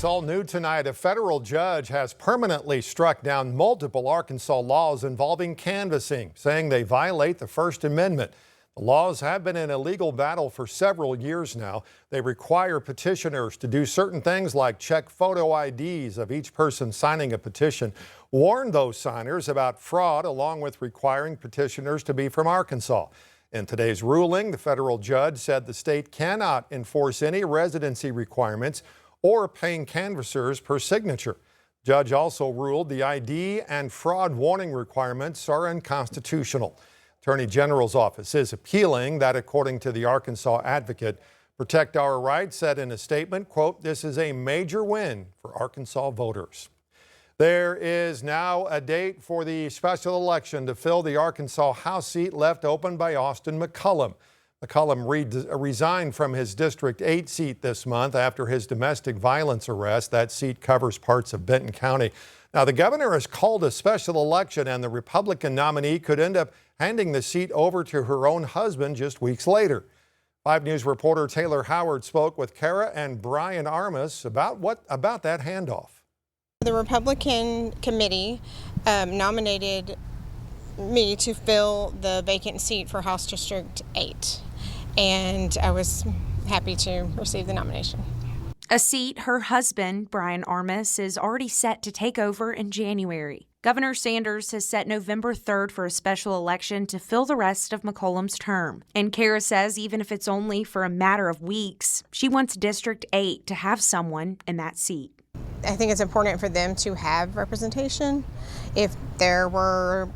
It's all new tonight. A federal judge has permanently struck down multiple Arkansas laws involving canvassing, saying they violate the First Amendment. The laws have been in a legal battle for several years now. They require petitioners to do certain things like check photo IDs of each person signing a petition, warn those signers about fraud, along with requiring petitioners to be from Arkansas. In today's ruling, the federal judge said the state cannot enforce any residency requirements or paying canvassers per signature. Judge also ruled the ID and fraud warning requirements are unconstitutional. Attorney General's office is appealing that, according to the Arkansas Advocate. Protect Our Rights said in a statement, quote, "This is a major win for Arkansas voters." There is now a date for the special election to fill the Arkansas House seat left open by Austin McCollum. McCollum resigned from his District 8 seat this month after his domestic violence arrest. That seat covers parts of Benton County. Now, the governor has called a special election, and the Republican nominee could end up handing the seat over to her own husband just weeks later. 5 News reporter Taylor Howard spoke with Kara and Brian Armas about that handoff. The Republican committee nominated me to fill the vacant seat for House District 8, and I was happy to receive the nomination. A seat her husband, Brian Armas, is already set to take over in January. Governor Sanders has set November 3rd for a special election to fill the rest of McCollum's term. And Kara says even if it's only for a matter of weeks, she wants District 8 to have someone in that seat. I think it's important for them to have representation. If there were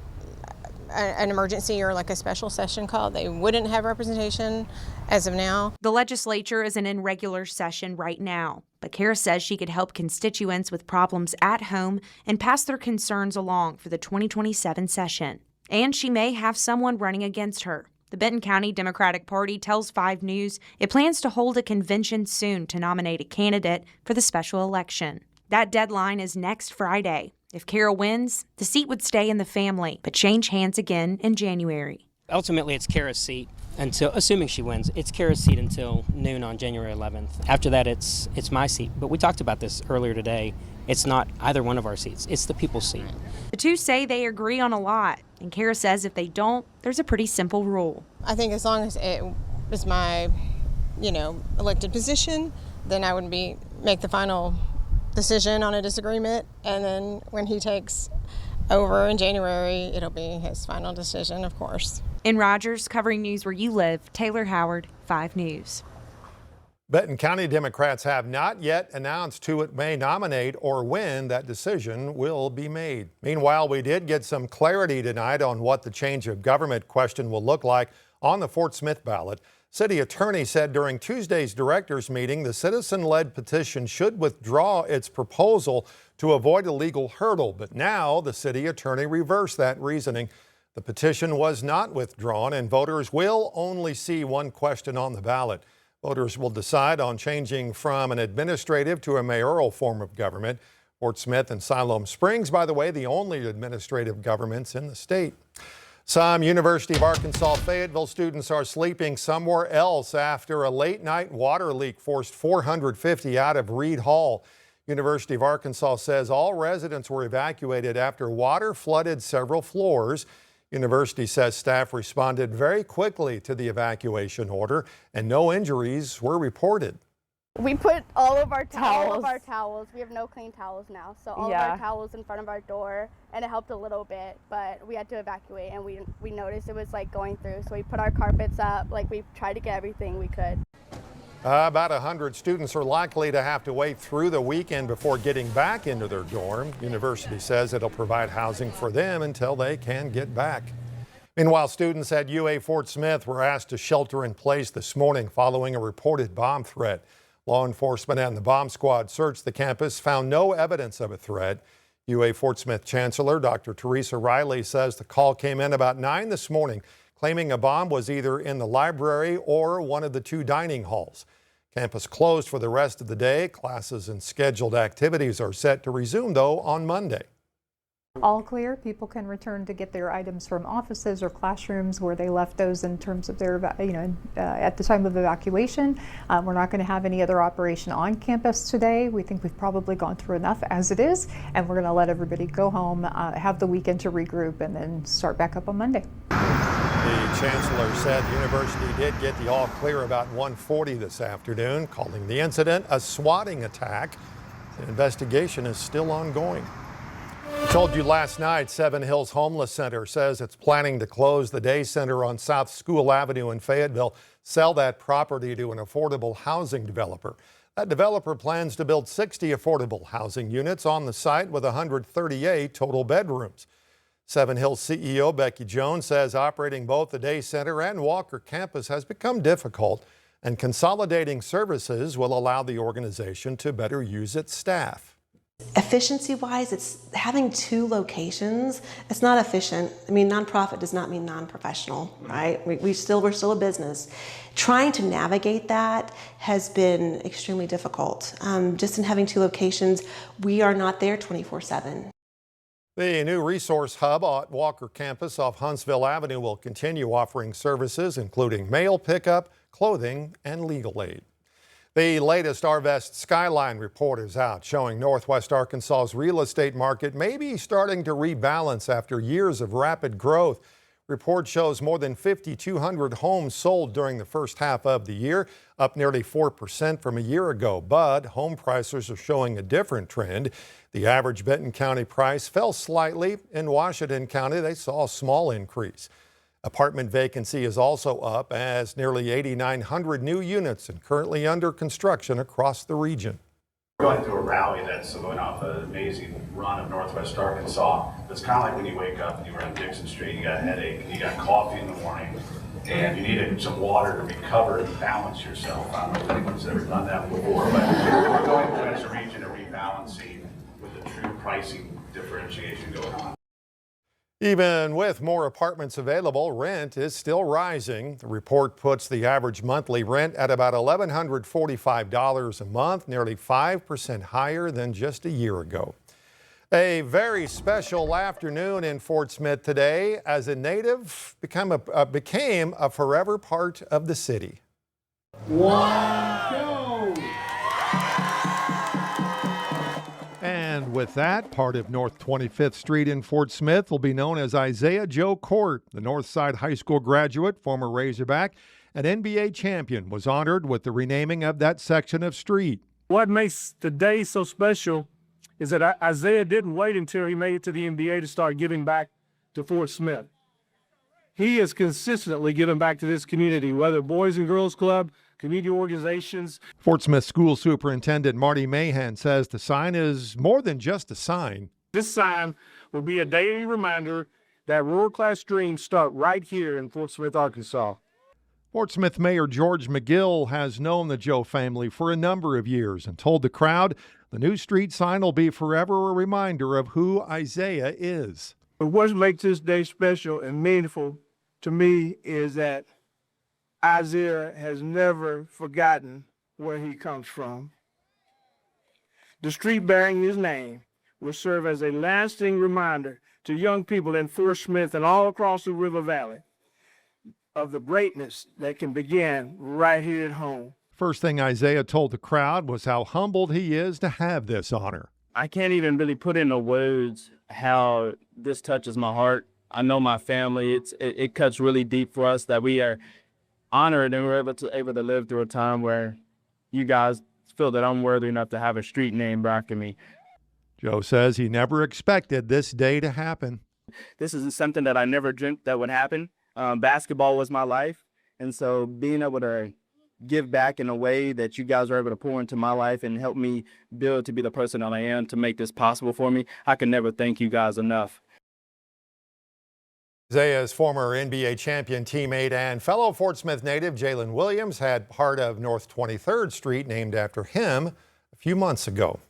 an emergency or like a special session call, they wouldn't have representation as of now. The legislature isn't in regular session right now, but Kara says she could help constituents with problems at home and pass their concerns along for the 2027 session. And she may have someone running against her. The Benton County Democratic Party tells 5 News it plans to hold a convention soon to nominate a candidate for the special election. That deadline is next Friday. If Kara wins, the seat would stay in the family, but change hands again in January. Ultimately, it's Kara's seat until, assuming she wins, it's Kara's seat until noon on January 11th. After that, it's my seat. But we talked about this earlier today. It's not either one of our seats. It's the people's seat. The two say they agree on a lot, and Kara says if they don't, there's a pretty simple rule. I think as long as it is my, elected position, then I would make the final decision on a disagreement, and then when he takes over in January, it'll be his final decision, of course. In Rogers, covering news where you live, Taylor Howard, 5 News. Benton County Democrats have not yet announced who it may nominate or when that decision will be made. Meanwhile, we did get some clarity tonight on what the change of government question will look like on the Fort Smith ballot. City attorney said during Tuesday's directors meeting, the citizen-led petition should withdraw its proposal to avoid a legal hurdle. But now the city attorney reversed that reasoning. The petition was not withdrawn, and voters will only see one question on the ballot. Voters will decide on changing from an administrative to a mayoral form of government. Fort Smith and Siloam Springs, by the way, the only administrative governments in the state. Some University of Arkansas Fayetteville students are sleeping somewhere else after a late-night water leak forced 450 out of Reed Hall. University of Arkansas says all residents were evacuated after water flooded several floors. University says staff responded very quickly to the evacuation order, and no injuries were reported. We put all of our towels. We have no clean towels now, so all of our towels in front of our door, and it helped a little bit, but we had to evacuate, and we noticed it was like going through, so we put our carpets up. Like, we tried to get everything we could. About 100 students are likely to have to wait through the weekend before getting back into their dorm. University says it'll provide housing for them until they can get back. Meanwhile, students at UA Fort Smith were asked to shelter in place this morning following a reported bomb threat. Law enforcement and the bomb squad searched the campus, found no evidence of a threat. UA Fort Smith Chancellor Dr. Teresa Riley says the call came in about 9 this morning, claiming a bomb was either in the library or one of the 2 dining halls. Campus closed for the rest of the day. Classes and scheduled activities are set to resume, though, on Monday. All clear. People can return to get their items from offices or classrooms where they left those in terms of their, at the time of evacuation. We're not going to have any other operation on campus today. We think we've probably gone through enough as it is, and we're going to let everybody go home, have the weekend to regroup, and then start back up on Monday. The chancellor said the university did get the all clear about 1:40 this afternoon, calling the incident a swatting attack. The investigation is still ongoing. I told you last night, Seven Hills Homeless Center says it's planning to close the day center on South School Avenue in Fayetteville, sell that property to an affordable housing developer. That developer plans to build 60 affordable housing units on the site with 138 total bedrooms. Seven Hills CEO Becky Jones says operating both the day center and Walker campus has become difficult, and consolidating services will allow the organization to better use its staff. Efficiency-wise, it's having two locations. It's not efficient. I mean, nonprofit does not mean non-professional, right? We're still a business. Trying to navigate that has been extremely difficult. Just in having two locations, we are not there 24/7. The new resource hub at Walker campus off Huntsville Avenue will continue offering services including mail pickup, clothing, and legal aid. The latest Arvest Skyline report is out, showing Northwest Arkansas's real estate market may be starting to rebalance after years of rapid growth. Report shows more than 5,200 homes sold during the first half of the year, up nearly 4% from a year ago. But home prices are showing a different trend. The average Benton County price fell slightly. In Washington County, they saw a small increase. Apartment vacancy is also up as nearly 8,900 new units are currently under construction across the region. We're going through a rally that's going off an amazing run of Northwest Arkansas. It's kind of like when you wake up and you were on Dixon Street, you got a headache, and you got coffee in the morning, and you needed some water to recover and balance yourself. I don't know if anyone's ever done that before, but we're going through as a region a rebalancing with the true pricing differentiation going on. Even with more apartments available, rent is still rising. The report puts the average monthly rent at about $1,145 a month, nearly 5% higher than just a year ago. A very special afternoon in Fort Smith today as a native became a forever part of the city. And with that, part of North 25th Street in Fort Smith will be known as Isaiah Joe Court. The Northside High School graduate, former Razorback, and NBA champion was honored with the renaming of that section of street. What makes today so special is that Isaiah didn't wait until he made it to the NBA to start giving back to Fort Smith. He is consistently giving back to this community, whether Boys and Girls Club, community organizations. Fort Smith School Superintendent Marty Mahan says the sign is more than just a sign. This sign will be a daily reminder that world-class dreams start right here in Fort Smith, Arkansas. Fort Smith Mayor George McGill has known the Joe family for a number of years and told the crowd the new street sign will be forever a reminder of who Isaiah is. But what makes this day special and meaningful to me is that Isaiah has never forgotten where he comes from. The street bearing his name will serve as a lasting reminder to young people in Fort Smith and all across the River Valley of the greatness that can begin right here at home. First thing Isaiah told the crowd was how humbled he is to have this honor. I can't even really put into words how this touches my heart. I know my family, it cuts really deep for us that we are honored and we're able to live through a time where you guys feel that I'm worthy enough to have a street named after me. Joe says he never expected this day to happen. This is something that I never dreamt that would happen. Basketball was my life, and so being able to give back in a way that you guys are able to pour into my life and help me build to be the person that I am to make this possible for me, I can never thank you guys enough. Isaiah's former NBA champion teammate and fellow Fort Smith native Jalen Williams had part of North 23rd Street named after him a few months ago.